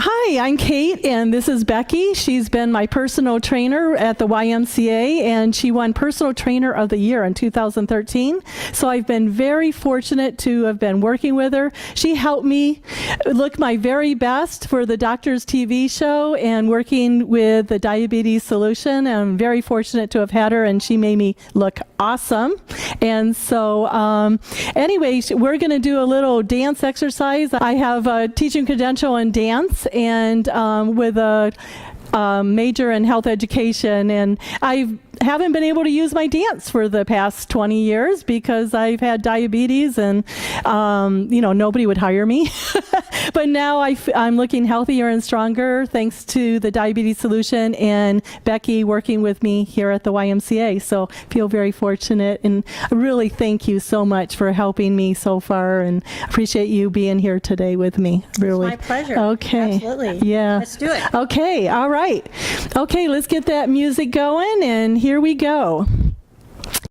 Hi, I'm Kate, and this is Becky. She's been my personal trainer at the YMCA, and she won Personal Trainer of the Year in 2013. So I've been very fortunate to have been working with her. She helped me look my very best for the Doctor's TV show and working with the Diabetes Solution. I'm very fortunate to have had her, and she made me look awesome. And so anyway, we're going to do a little dance exercise. I have a teaching credential in dance and with a major in health education, and I haven't been able to use my dance for the past 20 years because I've had diabetes and nobody would hire me. But now I'm looking healthier and stronger thanks to the Diabetes Solution and Becky working with me here at the YMCA. So feel very fortunate, and really thank you so much for helping me so far, and appreciate you being here today with me. Really. It's my pleasure. Okay. Absolutely. Yeah. Let's do it. Okay. All right. Okay, let's get that music going, and here we go.